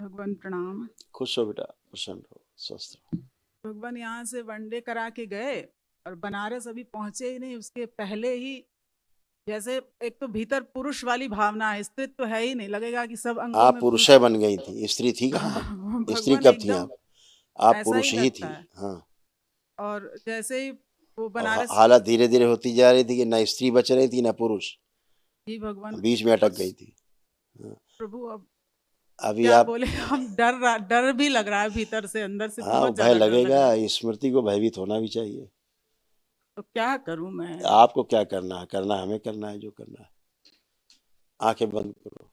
भगवान प्रणाम। खुश हो बेटा, प्रसन्न हो, स्वस्थ रहो। भगवान यहाँ से वनडे करा के गए और बनारस अभी पहुंचे ही नहीं, उसके पहले ही जैसे एक तो भीतर पुरुष वाली भावना है, स्त्रीत्व तो है ही नहीं, लगेगा कि सब अंगों आप में पुरुष पुरुष। बन गई थी, स्त्री थी कहाँ आप? स्त्री भगवान कब थी एकदम आप ऐसा ही पुरुष ही लगता थी। है। हाँ, और जैसे ही वो और बनारस। हालत धीरे धीरे होती जा रही थी कि न स्त्री बच रही थी न पुरुष, जी भगवान। बीच में अटक गई थी। हाँ। प्रभु अब अभी क्या आप, बोले, हम डर भी लग रहा है भीतर से, अंदर से हाँ, बहुत भय ज्यादा डर लग लगेगा, रहा है। स्मृति को भयभीत होना भी चाहिए। तो क्या करूं मैं। आपको क्या करना है, करना हमें करना है जो करना है। आंखें बंद करो।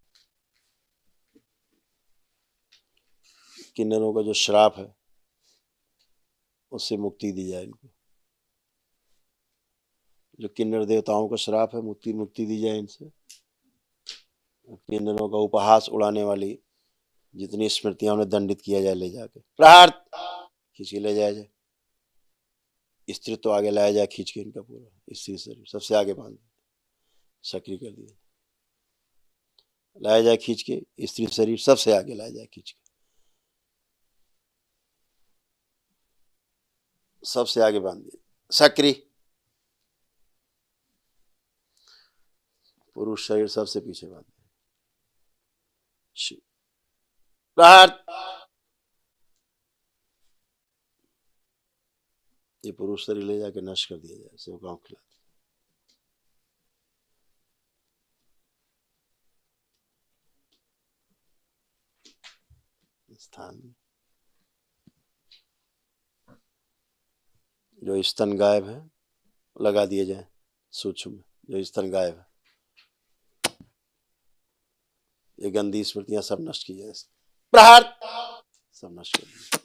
किन्नरों का जो श्राप है उससे मुक्ति दी जाए इनको। जो किन्नर देवताओं का श्राप है, मुक्ति दी जाए इनसे। किन्नरों का उपहास उड़ाने वाली जितनी स्मृतियां उन्हें दंडित किया जाए, ले जाके प्रहार खींच के ले जाया जाए। स्त्रीत्व तो आगे लाया जाए, खींच के इनका पूरा स्त्री शरीर सबसे आगे बांध सक्रिय कर दिया, लाया जाए खींच के, स्त्री शरीर सबसे आगे लाया जाए खींच के, सबसे आगे बांध दिया सक्रिय। पुरुष शरीर सबसे पीछे बांध दिया। प्रहार। ये पुरुष शरीर ले जाके नष्ट कर दिया जाए, सेवकाओं के खिला स्थान। जो स्तन गायब है लगा दिए जाए, सूक्ष्म में जो स्तन गायब है, ये गंदी स्मृतियां सब नष्ट की जाए। प्रहार। सब नष्ट कर दिए।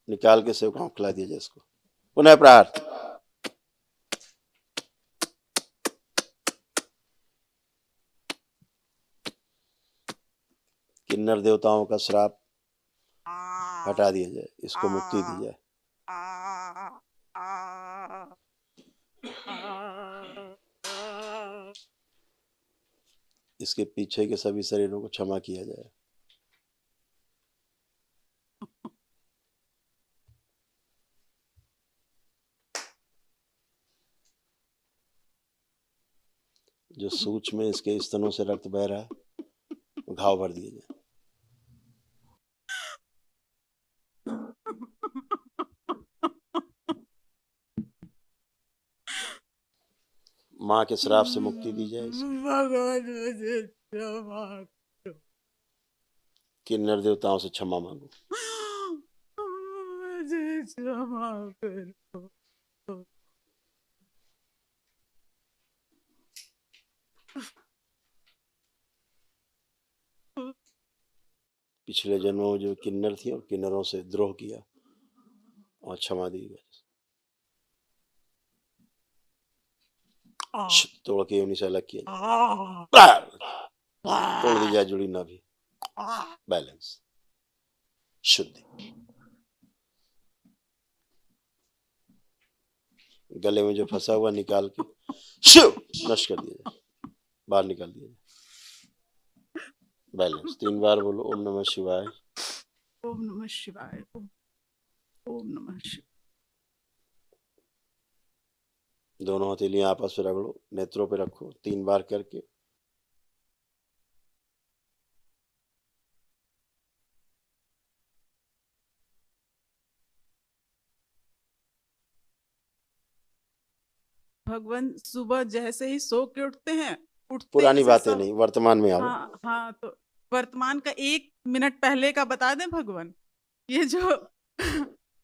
निकाल के सेवकाओं खिला दिया जाए इसको। पुनः प्रहार। किन्नर देवताओं का श्राप हटा दिया जाए, इसको मुक्ति दी जाए। इसके पीछे के सभी शरीरों को क्षमा किया जाए। जो सूक्ष्म में इसके स्तनों से रक्त बह रहा है, घाव भर दिए जाए। माँ के श्राप से मुक्ति दी जाए। भगवान मुझे क्षमा करो। किन्नर देवताओं से क्षमा मांगो। मुझे क्षमा करो। पिछले जन्मों में जो किन्नर थी और किन्नरों से द्रोह किया और क्षमा दी गई। तोड़ के उन्हीं से अलग किया, तोड़ दी जाए जुड़ी ना भी। बैलेंस, शुद्धि। गले में जो फंसा हुआ निकाल के शिव नष्ट कर दिया जाए, बाहर निकाल दिया जाए। बैलेंस। 3 बार बोलो ओम नमः शिवाय। ओम नमः शिवाय। ओम नमः शिवाय। दोनों हथेलियां आपस में रगड़ो, नेत्रों पे रखो 3 बार करके। भगवान सुबह जैसे ही सो के उठते हैं, उठते ही पुरानी से बातें सब। नहीं, वर्तमान में आओ। हाँ हाँ, तो वर्तमान का 1 मिनट पहले का बता दें भगवान। ये जो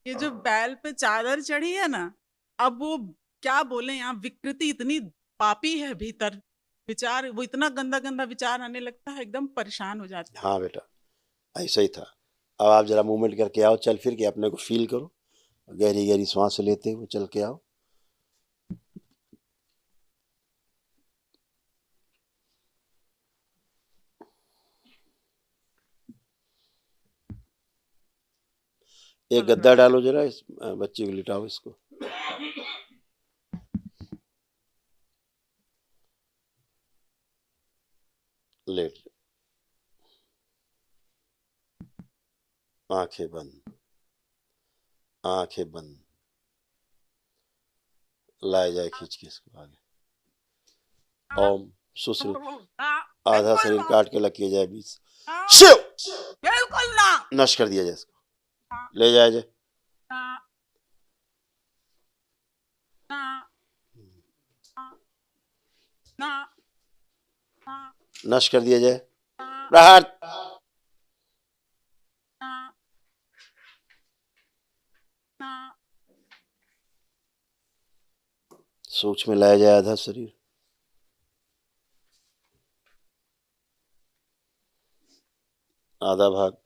ये जो बैल पे चादर चढ़ी है ना, अब वो क्या बोले, यहाँ विकृति इतनी पापी है भीतर, विचार वो इतना गंदा गंदा विचार आने लगता है, एकदम परेशान हो जाते हैं। हाँ बेटा, ऐसा ही था। अब आप जरा मूवमेंट करके आओ, चल फिर के अपने को फील करो, गहरी गहरी सांस लेते हुए चल के आओ। एक गद्दा डालो जरा, इस बच्चे को लिटाओ इसको। लेट, आंखें बंद, आंखें बंद, लाया जाए खींच के इसको आगे। ओम सुश्रुत, आधा शरीर काट के लग किया जाए बीच से। शिव, बिल्कुल ना, नष्ट कर दिया जाए इसको, ले जाया जाए। नष्ट कर दिया जाए। प्रहार, सूक्ष्म में लाया जाए आधा शरीर, आधा भाग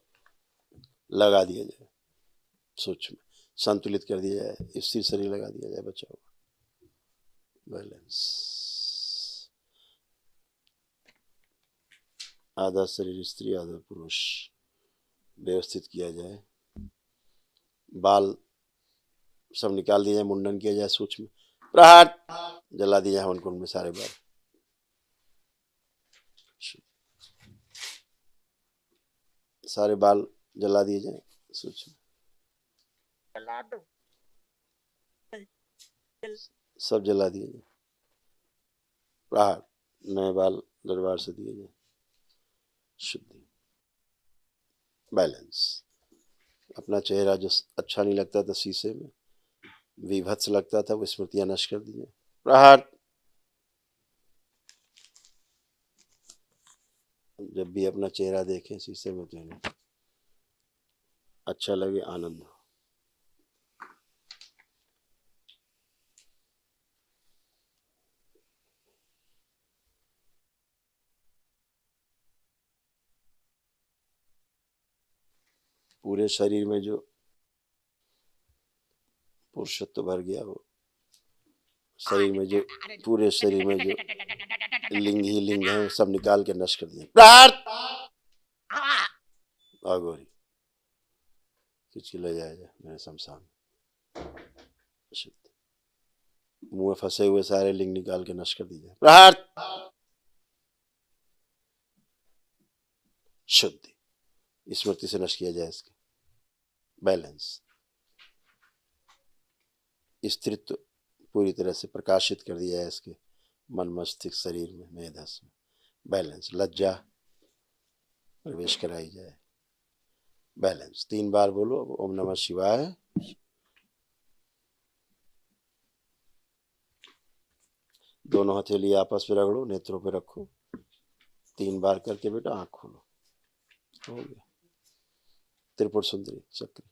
लगा दिया जाए, सूक्ष्म संतुलित कर दिया जाए, स्थिर शरीर लगा दिया जाए, बचा हुआ बैलेंस। आधा शरीर स्त्री, आधा पुरुष, व्यवस्थित किया जाए। बाल सब निकाल दिया जाए, मुंडन किया जाए सूक्ष्म। प्रहार, जला दिया हवन कुंड में सारे बाल। सारे बाल जला दिए जाए सूक्ष्म, जला दो, सब जला दिए जाए। प्रहार, नए बाल दरबार से दिए जाए। शुद्धि, बैलेंस। अपना चेहरा जो अच्छा नहीं लगता था, शीशे में विभत्स लगता था, वो स्मृतियां नष्ट कर दी जाए। प्रहार, जब भी अपना चेहरा देखें शीशे में तो अच्छा लगे, आनंद हो। पूरे शरीर में जो पुरुषत्व भर गया हो, शरीर में जो पूरे शरीर में जो लिंग ही लिंग है, सब निकाल के नष्ट कर दिए। प्रहार, अघोरी, खींच के ले जाए मेरे शमशान। मुंह में फंसे हुए सारे लिंग निकाल के नष्ट कर दीजिए। प्रहार, शुद्धि, स्मृति से नष्ट किया जाए इसके। बैलेंस, स्त्रीत्व पूरी तरह से प्रकाशित कर दिया है इसके मन मस्तिष्क शरीर में, मेधस में। बैलेंस, लज्जा प्रवेश कराई जाए। बैलेंस, 3 बार बोलो ओम नमः शिवाय। दोनों हथेली आपस में रगड़ो, नेत्रों पे रखो, 3 बार करके बेटा आंख खोलो, हो गया। त्रिपुर सुंदरी चक्र,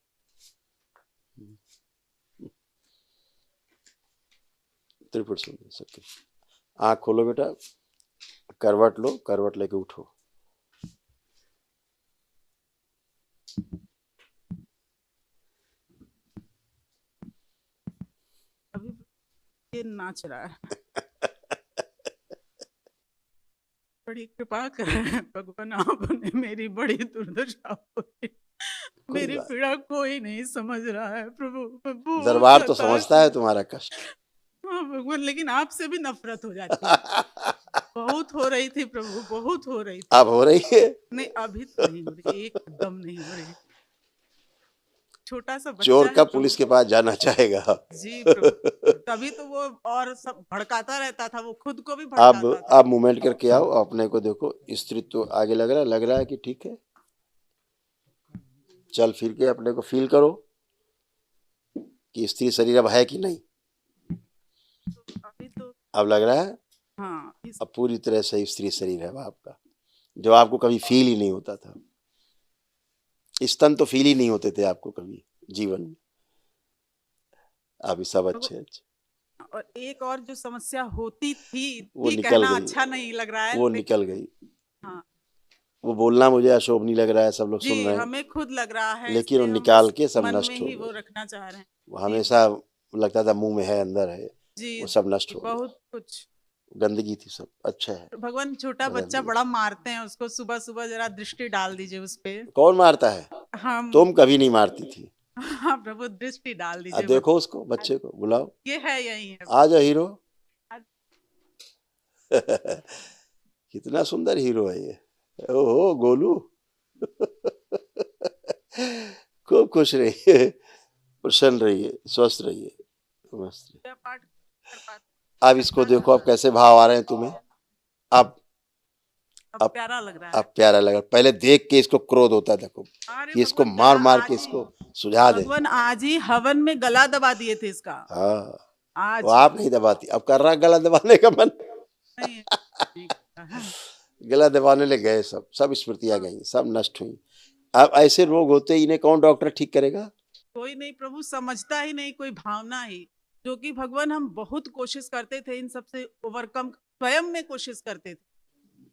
त्रिपुर सुंदरी चक्र। आंख खोलो बेटा, करवट लो, करवट लेके उठो। अभी ये नाच रहा है। बड़ी कृपा कर भगवान, आपने मेरी बड़ी दुर्दशा हुई, मेरी पीड़ा कोई नहीं समझ रहा है प्रभु। दरबार तो समझता है तुम्हारा कष्ट। हाँ भगवान, लेकिन आपसे भी नफरत हो जाती है। बहुत हो रही थी प्रभु, बहुत हो रही थी। अब हो रही है? नहीं, अभी तो नहीं हो रही, एकदम नहीं हो रही। छोटा सा बच्चा चोर का है पुलिस के पास जाना चाहेगा। जी प्रभु, तभी तो वो और सब भड़काता रहता था, वो खुद को भी भड़काता था। आप मूवमेंट करके आओ, अपने को देखो, स्त्रीत्व आगे लग रहा है कि ठीक है। चल फिर के अपने को फील करो कि स्त्री शरीर अब है कि नहीं। अभी तो अब लग रहा है, हाँ, अब पूरी तरह से स्त्री शरीर है आपका, जो आपको कभी फील ही नहीं होता था। स्तन तो फील ही नहीं होते थे आपको कभी जीवन में, अभी सब अच्छे। और एक और जो समस्या होती थी, वो निकल कहना गई, अच्छा नहीं लग रहा है, वो निकल गई। हाँ, वो बोलना मुझे अशोभनीय लग रहा है, सब लोग सुन रहे हैं, हमें खुद लग रहा है, लेकिन वो निकाल के सब नष्ट हो गए। वो रखना चाह रहे हैं, वो हमेशा लगता था मुंह में है, अंदर है, वो सब नष्ट हो गया। बहुत कुछ गंदगी थी, सब अच्छा है। भगवान, छोटा बच्चा बड़ा मारते हैं उसको, सुबह सुबह जरा दृष्टि डाल दीजिए उस पे। कौन मारता है? हम। तुम कभी नहीं मारती थी। हाँ प्रभु, दृष्टि डाल दीजिए। देखो उसको, बच्चे को बुलाओ, ये है, यही है, आ जाओ हीरो। कितना सुंदर हीरो है ये। ओहो गोलू। खूब खुश रहिए, प्रसन्न रहिए, स्वस्थ रहिए, मस्त रहिए। पूजा पाठ कर पाते, अब इसको देखो, अब कैसे भाव आ रहे हैं तुम्हें। अब अब अब प्यारा लग रहा है। अब प्यारा लगा। पहले देख के इसको क्रोध होता है, देखो अरे कि इसको भगवान, मार गला मार आज के ही, इसको सुझा दे। भगवान आज ही हवन में गला दबा दिए थे इसका, हाँ, वो आज आप नहीं दबाती, अब कर रहा गला दबाने का मन। नहीं है, नहीं करता है। गला दबाने लग गए, सब सब स्मृतियां गई, सब नष्ट हुई। अब ऐसे रोग होते ही इन्हें कौन डॉक्टर ठीक करेगा। कोई नहीं, प्रभु समझता ही नहीं, कोई भावना ही, जो कि भगवान हम बहुत कोशिश करते थे इन सबसे ओवरकम, स्वयं में कोशिश करते थे,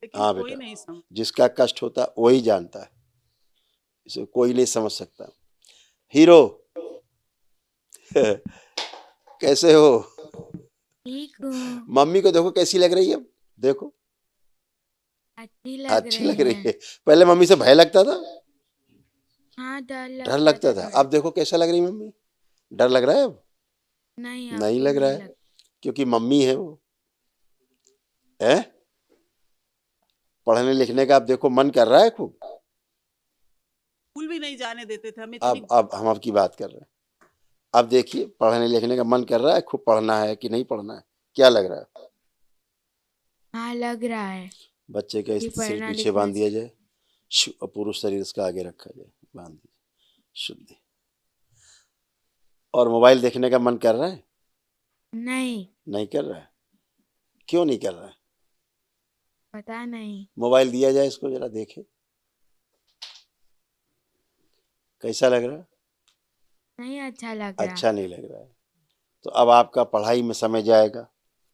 लेकिन हाँ कोई बेटा, नहीं समझ। जिसका कष्ट होता है वही जानता है, इसे कोई नहीं समझ सकता। हीरो कैसे हो। ठीक हूँ। मम्मी को देखो कैसी लग रही है, देखो अच्छी लग रही है। पहले मम्मी से भय लगता था, हाँ, डर लगता था। थोड़ा। अब देखो कैसा लग रही है मम्मी, डर लग रहा है अब नहीं, नहीं लग रहा है, क्योंकि मम्मी है वो है। पढ़ने लिखने का अब देखो मन कर रहा है खूब। स्कूल भी नहीं जाने देते थे हम, इतनी अब हम आपकी बात कर रहे हैं। अब देखिए, पढ़ने लिखने का मन कर रहा है, खूब पढ़ना है कि नहीं पढ़ना है, क्या लग रहा है। हाँ, लग रहा है। बच्चे के कि सिर पढ़ना पीछे लिखना बांध दिया जाए, और पुरुष शरीर इसका आगे रखा जाए, बांध दीजिए, शुद्धि। और मोबाइल देखने का मन कर रहा है, नहीं, नहीं कर रहा है, क्यों नहीं कर रहा है। पता नहीं। मोबाइल दिया जाए इसको, जरा देखे कैसा लग रहा है। नहीं अच्छा लग रहा। अच्छा नहीं लग रहा है, तो अब आपका पढ़ाई में समय जाएगा,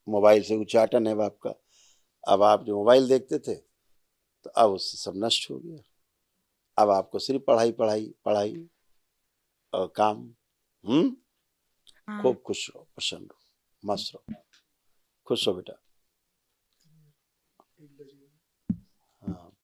मोबाइल से उच्चाटन है आपका। अब आप जो मोबाइल देखते थे, तो अब उससे सब नष्ट हो गया। अब आपको सिर्फ पढ़ाई पढ़ाई पढ़ाई और काम। हाँ। खूब खुश रहो, प्रसन्न रहो, मस्त रहो, खुश हो बेटा।